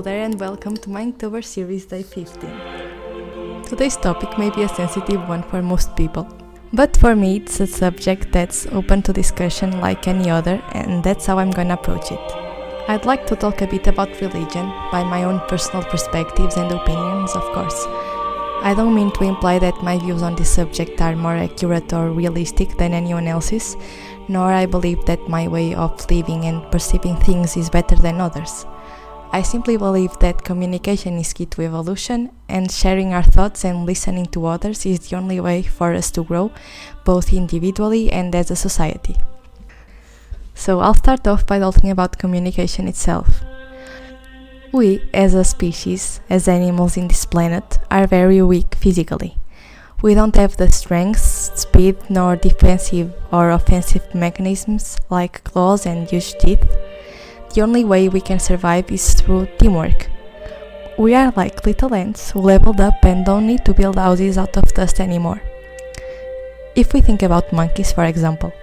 there and welcome to my Inktober series day 15. Today's topic may be a sensitive one for most people, but for me it's a subject that's open to discussion like any other, and that's how I'm gonna approach it. I'd like to talk a bit about religion by my own personal perspectives and opinions, of course. I don't mean to imply that my views on this subject are more accurate or realistic than anyone else's, nor I believe that my way of living and perceiving things is better than others. I simply believe that communication is key to evolution, and sharing our thoughts and listening to others is the only way for us to grow, both individually and as a society. So I'll start off by talking about communication itself. We, as a species, as animals in this planet, are very weak physically. We don't have the strength, speed, nor defensive or offensive mechanisms like claws and huge teeth. The only way we can survive is through teamwork. We are like little ants who leveled up and don't need to build houses out of dust anymore. If we think about monkeys, for example,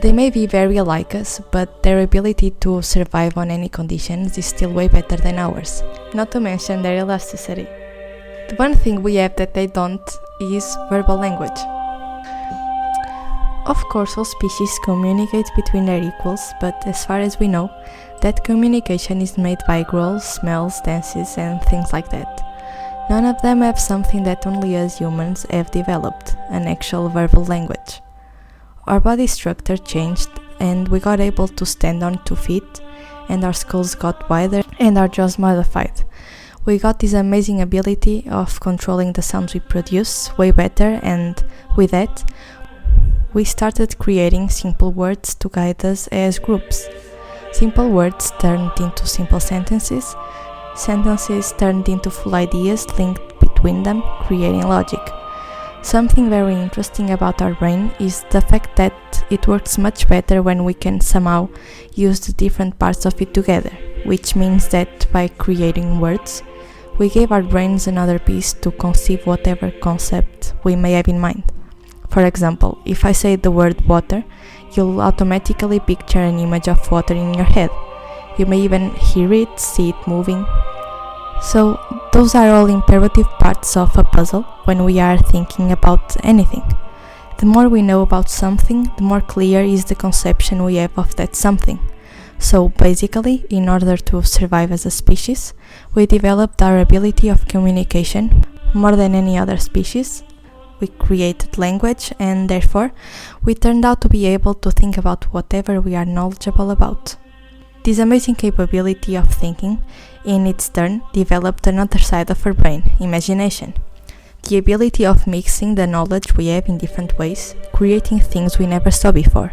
they may be very like us, but their ability to survive on any conditions is still way better than ours, not to mention their elasticity. The one thing we have that they don't is verbal language. Of course, all species communicate between their equals, but as far as we know, that communication is made by growls, smells, dances, and things like that. None of them have something that only us humans have developed, an actual verbal language. Our body structure changed, and we got able to stand on 2 feet, and our skulls got wider, and our jaws modified. We got this amazing ability of controlling the sounds we produce way better, and with that, we started creating simple words to guide us as groups. Simple words turned into simple sentences, sentences turned into full ideas linked between them, creating logic. Something very interesting about our brain is the fact that it works much better when we can somehow use the different parts of it together, which means that by creating words, we gave our brains another piece to conceive whatever concept we may have in mind. For example, if I say the word water, you'll automatically picture an image of water in your head. You may even hear it, see it moving. So, those are all imperative parts of a puzzle when we are thinking about anything. The more we know about something, the more clear is the conception we have of that something. So, basically, in order to survive as a species, we developed our ability of communication more than any other species. We created language, and therefore, we turned out to be able to think about whatever we are knowledgeable about. This amazing capability of thinking, in its turn, developed another side of our brain, imagination. The ability of mixing the knowledge we have in different ways, creating things we never saw before.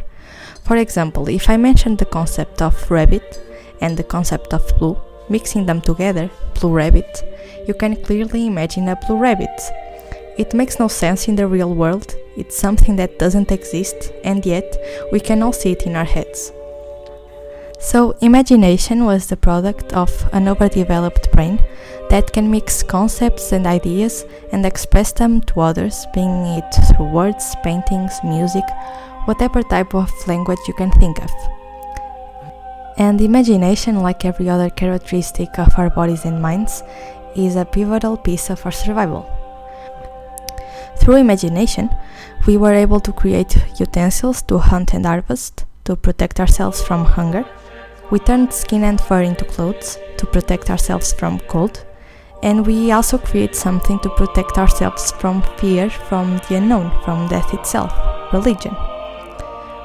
For example, if I mention the concept of rabbit and the concept of blue, mixing them together, blue rabbit, you can clearly imagine a blue rabbit. It makes no sense in the real world, it's something that doesn't exist, and yet we can all see it in our heads. So, imagination was the product of an overdeveloped brain that can mix concepts and ideas and express them to others, being it through words, paintings, music, whatever type of language you can think of. And imagination, like every other characteristic of our bodies and minds, is a pivotal piece of our survival. Through imagination, we were able to create utensils to hunt and harvest, to protect ourselves from hunger. We turned skin and fur into clothes to protect ourselves from cold, and we also create something to protect ourselves from fear, from the unknown, from death itself, religion.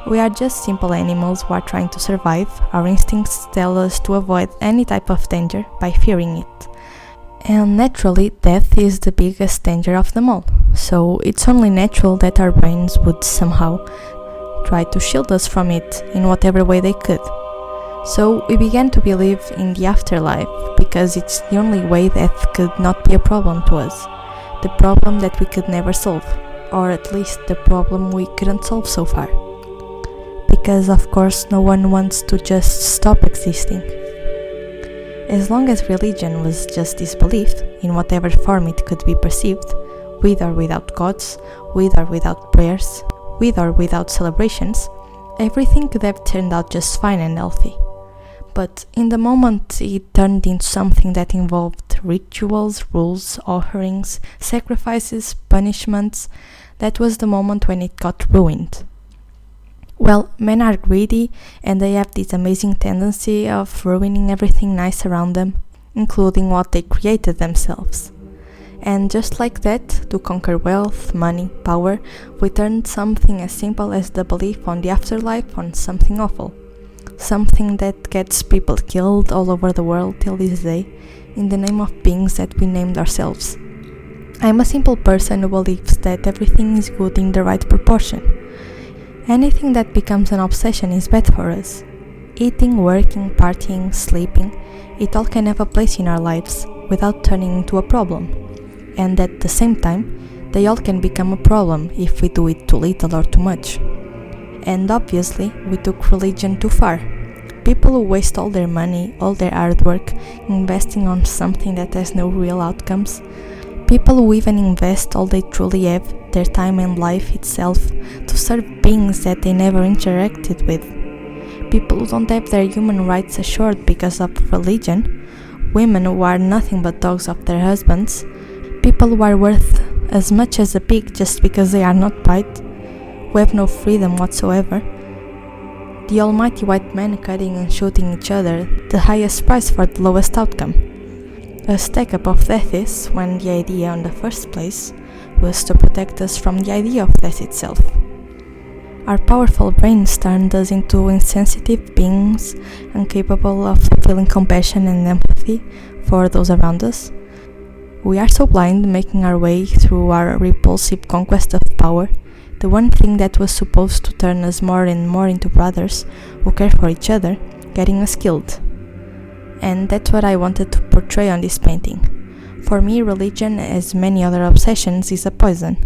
We are just simple animals who are trying to survive. Our instincts tell us to avoid any type of danger by fearing it. And naturally, death is the biggest danger of them all, so it's only natural that our brains would somehow try to shield us from it in whatever way they could. So we began to believe in the afterlife because it's the only way that could not be a problem to us, the problem that we could never solve, or at least the problem we couldn't solve so far. Because of course no one wants to just stop existing. As long as religion was just disbelief, in whatever form it could be perceived, with or without gods, with or without prayers, with or without celebrations, everything could have turned out just fine and healthy. But in the moment it turned into something that involved rituals, rules, offerings, sacrifices, punishments. That was the moment when it got ruined. Well, men are greedy and they have this amazing tendency of ruining everything nice around them, including what they created themselves. And just like that, to conquer wealth, money, power, we turned something as simple as the belief on the afterlife on something awful. Something that gets people killed all over the world till this day, in the name of beings that we named ourselves. I'm a simple person who believes that everything is good in the right proportion. Anything that becomes an obsession is bad for us. Eating, working, partying, sleeping, it all can have a place in our lives without turning into a problem. And at the same time, they all can become a problem if we do it too little or too much. And obviously, we took religion too far. People who waste all their money, all their hard work, investing on something that has no real outcomes. People who even invest all they truly have, their time and life itself, to serve beings that they never interacted with. People who don't have their human rights assured because of religion. Women who are nothing but dogs of their husbands. People who are worth as much as a pig just because they are not white, who have no freedom whatsoever. The almighty white men cutting and shooting each other, the highest price for the lowest outcome. A stack up of death is, when the idea in the first place was to protect us from the idea of death itself. Our powerful brains turned us into insensitive beings, incapable of feeling compassion and empathy for those around us. We are so blind, making our way through our repulsive conquest of power, the one thing that was supposed to turn us more and more into brothers who care for each other, getting us killed. And that's what I wanted to portray on this painting. For me, religion, as many other obsessions, is a poison.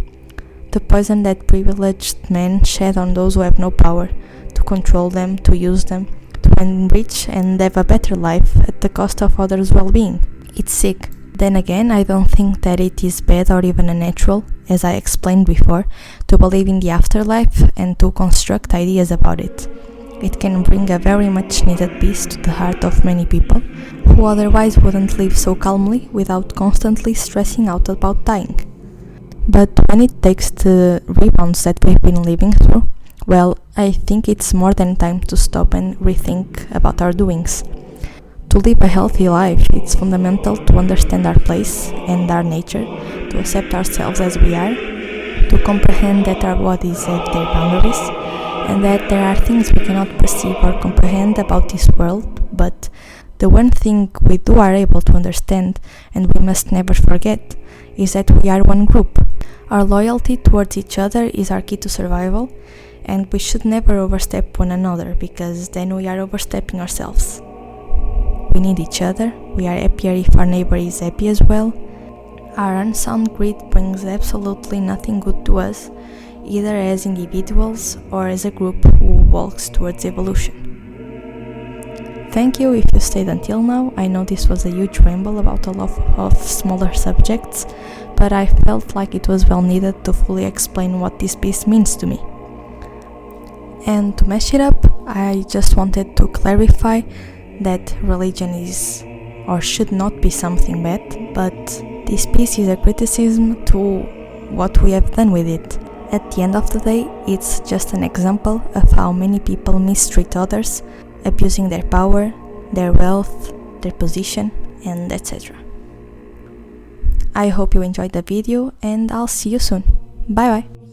The poison that privileged men shed on those who have no power, to control them, to use them, to enrich and have a better life at the cost of others' well-being. It's sick. Then again, I don't think that it is bad or even unnatural, as I explained before, to believe in the afterlife and to construct ideas about it. It can bring a very much needed peace to the heart of many people, who otherwise wouldn't live so calmly without constantly stressing out about dying. But when it takes the rebounds that we've been living through, well, I think it's more than time to stop and rethink about our doings. To live a healthy life, it's fundamental to understand our place and our nature, to accept ourselves as we are, to comprehend that our bodies have their boundaries, and that there are things we cannot perceive or comprehend about this world, but the one thing we are able to understand, and we must never forget, is that we are one group. Our loyalty towards each other is our key to survival, and we should never overstep one another, because then we are overstepping ourselves. We need each other, we are happier if our neighbor is happy as well. Our unsound greed brings absolutely nothing good to us, either as individuals or as a group who walks towards evolution. Thank you if you stayed until now. I know this was a huge ramble about a lot of smaller subjects, but I felt like it was well needed to fully explain what this piece means to me. And to mash it up, I just wanted to clarify that religion is or should not be something bad, but this piece is a criticism to what we have done with it. At the end of the day, it's just an example of how many people mistreat others, abusing their power, their wealth, their position, and etc. I hope you enjoyed the video, and I'll see you soon. Bye bye!